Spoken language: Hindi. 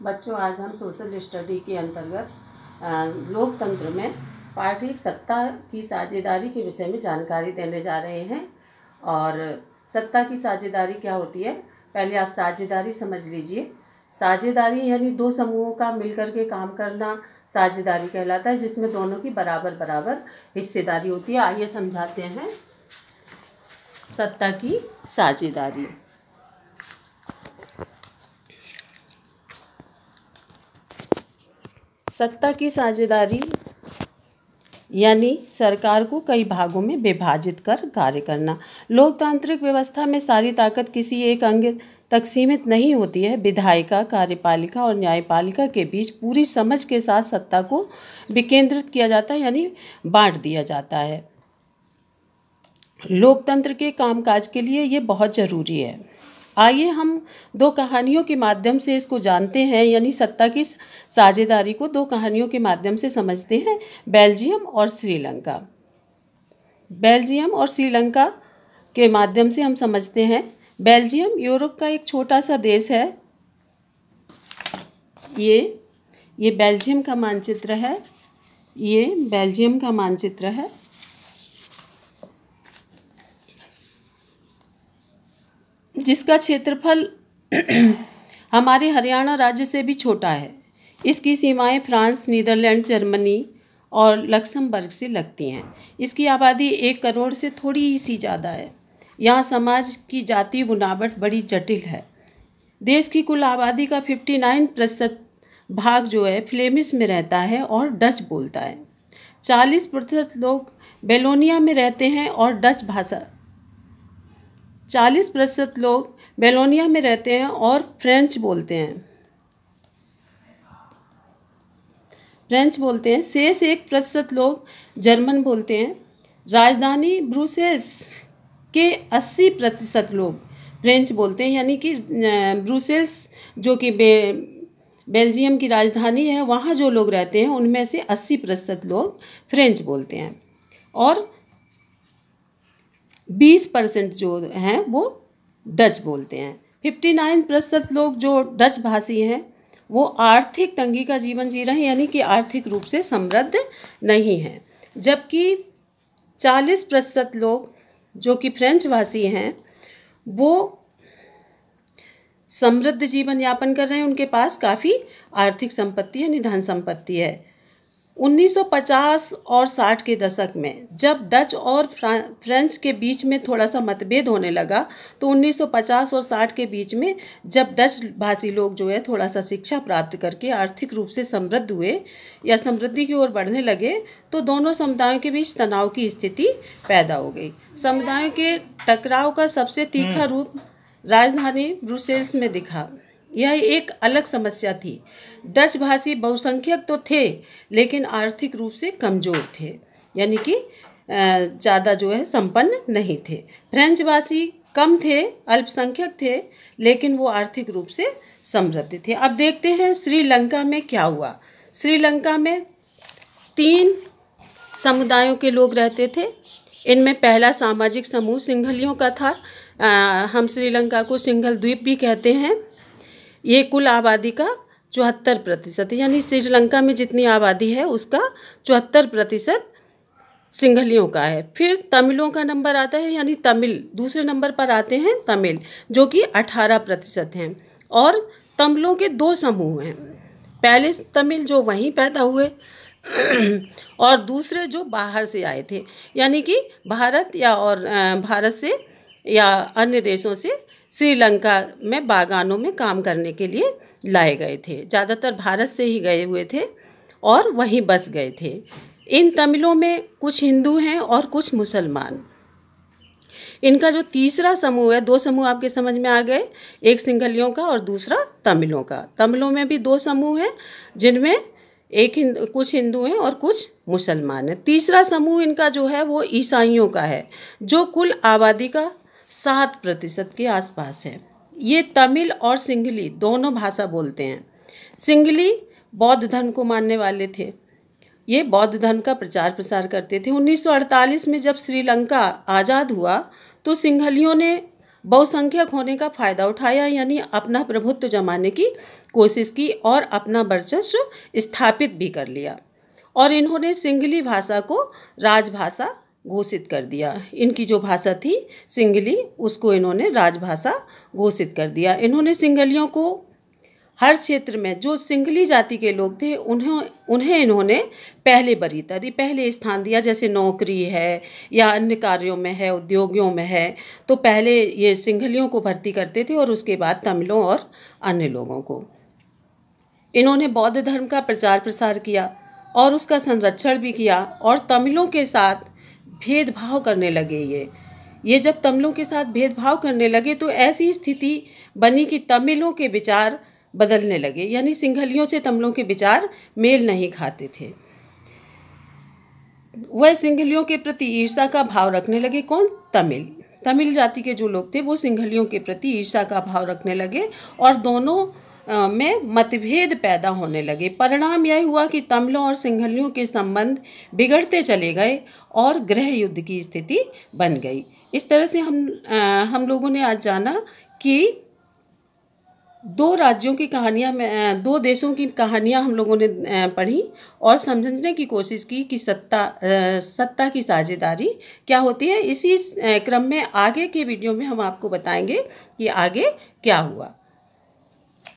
बच्चों, आज हम सोशल स्टडी के अंतर्गत लोकतंत्र में पार्टी सत्ता की साझेदारी के विषय में जानकारी देने जा रहे हैं। और सत्ता की साझेदारी क्या होती है, पहले आप साझेदारी समझ लीजिए। साझेदारी यानी दो समूहों का मिलकर के काम करना साझेदारी कहलाता है, जिसमें दोनों की बराबर बराबर हिस्सेदारी होती है। आइए समझाते हैं सत्ता की साझेदारी। सत्ता की साझेदारी यानी सरकार को कई भागों में विभाजित कर कार्य करना। लोकतांत्रिक व्यवस्था में सारी ताकत किसी एक अंग तक सीमित नहीं होती है। विधायिका, कार्यपालिका और न्यायपालिका के बीच पूरी समझ के साथ सत्ता को विकेंद्रित किया जाता है, यानी बांट दिया जाता है। लोकतंत्र के कामकाज के लिए ये बहुत ज़रूरी है। आइए हम दो कहानियों के माध्यम से इसको जानते हैं, यानी सत्ता की साझेदारी को दो कहानियों के माध्यम से समझते हैं। बेल्जियम और श्रीलंका। बेल्जियम और श्रीलंका के माध्यम से हम समझते हैं। बेल्जियम यूरोप का एक छोटा सा देश है। ये बेल्जियम का मानचित्र है। ये बेल्जियम का मानचित्र है। जिसका क्षेत्रफल हमारे हरियाणा राज्य से भी छोटा है। इसकी सीमाएं फ्रांस, नीदरलैंड, जर्मनी और लक्समबर्ग से लगती हैं। इसकी आबादी 1 करोड़ से थोड़ी सी ज़्यादा है। यहाँ समाज की जातीय बुनावट बड़ी जटिल है। देश की कुल आबादी का 59% भाग जो है फ्लेमिश में रहता है और डच बोलता है। 40% लोग बेलोनिया में रहते हैं और डच भाषा 40% लोग बेलोनिया में रहते हैं और फ्रेंच बोलते हैं। शेष 1% लोग जर्मन बोलते हैं। राजधानी ब्रुसेल्स के 80% लोग फ्रेंच बोलते हैं, यानी कि ब्रुसेल्स जो कि बेल्जियम की राजधानी है, वहाँ जो लोग रहते हैं उनमें से 80% लोग फ्रेंच बोलते हैं और 20% जो हैं वो डच बोलते हैं। 59% लोग जो डच भाषी हैं वो आर्थिक तंगी का जीवन जी रहे हैं, यानी कि आर्थिक रूप से समृद्ध नहीं हैं। जबकि 40% लोग जो कि फ्रेंच भाषी हैं वो समृद्ध जीवन यापन कर रहे हैं। उनके पास काफ़ी आर्थिक संपत्ति यानी धन संपत्ति है। 1950 और 60 के दशक में जब डच और फ्रेंच के बीच में थोड़ा सा मतभेद होने लगा, तो 1950 और 60 के बीच में जब डच भाषी लोग जो है थोड़ा सा शिक्षा प्राप्त करके आर्थिक रूप से समृद्ध हुए या समृद्धि की ओर बढ़ने लगे, तो दोनों समुदायों के बीच तनाव की स्थिति पैदा हो गई। समुदायों के टकराव का सबसे तीखा रूप राजधानी ब्रुसेल्स में दिखा। यह एक अलग समस्या थी। डच भाषी बहुसंख्यक तो थे लेकिन आर्थिक रूप से कमज़ोर थे, यानी कि ज़्यादा जो है संपन्न नहीं थे। फ्रेंच भाषी कम थे, अल्पसंख्यक थे, लेकिन वो आर्थिक रूप से समृद्ध थे। अब देखते हैं श्रीलंका में क्या हुआ। श्रीलंका में 3 समुदायों के लोग रहते थे। इनमें पहला सामाजिक समूह सिंघलियों का था। हम श्रीलंका को सिंघल द्वीप भी कहते हैं। ये कुल आबादी का 74%, यानी श्रीलंका में जितनी आबादी है उसका 74% सिंघलियों का है। फिर तमिलों का नंबर आता है, यानी तमिल दूसरे नंबर पर आते हैं तमिल, जो कि 18% हैं। और तमिलों के 2 समूह हैं। पहले तमिल जो वहीं पैदा हुए और दूसरे जो बाहर से आए थे, यानी कि भारत से या अन्य देशों से श्रीलंका में बागानों में काम करने के लिए लाए गए थे। ज़्यादातर भारत से ही गए हुए थे और वहीं बस गए थे। इन तमिलों में कुछ हिंदू हैं और कुछ मुसलमान। इनका जो तीसरा समूह है, 2 समूह आपके समझ में आ गए, एक सिंघलियों का और दूसरा तमिलों का। तमिलों में भी 2 समूह हैं जिनमें कुछ हिंदू हैं और कुछ मुसलमान हैं। तीसरा समूह इनका जो है वो ईसाइयों का है, जो कुल आबादी का 7% के आसपास है। ये तमिल और सिंघली दोनों भाषा बोलते हैं। सिंघली बौद्ध धर्म को मानने वाले थे। ये बौद्ध धर्म का प्रचार प्रसार करते थे। 1948 में जब श्रीलंका आज़ाद हुआ तो सिंघलियों ने बहुसंख्यक होने का फ़ायदा उठाया, यानी अपना प्रभुत्व जमाने की कोशिश की और अपना वर्चस्व स्थापित भी कर लिया। और इन्होंने सिंगली भाषा को राजभाषा घोषित कर दिया। इनकी जो भाषा थी सिंगली, उसको इन्होंने राजभाषा घोषित कर दिया। इन्होंने सिंगलियों को हर क्षेत्र में, जो सिंगली जाति के लोग थे, उन्हें इन्होंने पहले वरीयता दी, पहले स्थान दिया। जैसे नौकरी है या अन्य कार्यों में है, उद्योगों में है, तो पहले ये सिंगलियों को भर्ती करते थे और उसके बाद तमिलों और अन्य लोगों को। इन्होंने बौद्ध धर्म का प्रचार प्रसार किया और उसका संरक्षण भी किया, और तमिलों के साथ भेदभाव करने लगे। ये जब तमिलों के साथ भेदभाव करने लगे तो ऐसी स्थिति बनी कि तमिलों के विचार बदलने लगे, यानी सिंघलियों से तमिलों के विचार मेल नहीं खाते थे। वह सिंघलियों के प्रति ईर्ष्या का भाव रखने लगे। कौन? तमिल जाति के जो लोग थे वो सिंघलियों के प्रति ईर्ष्या का भाव रखने लगे और दोनों में मतभेद पैदा होने लगे। परिणाम यह हुआ कि तमिलों और सिंघलियों के संबंध बिगड़ते चले गए और गृह युद्ध की स्थिति बन गई। इस तरह से हम लोगों ने आज जाना कि दो राज्यों की कहानियाँ में, दो देशों की कहानियाँ हम लोगों ने पढ़ी और समझने की कोशिश की कि सत्ता की साझेदारी क्या होती है। इसी क्रम में आगे के वीडियो में हम आपको बताएंगे कि आगे क्या हुआ।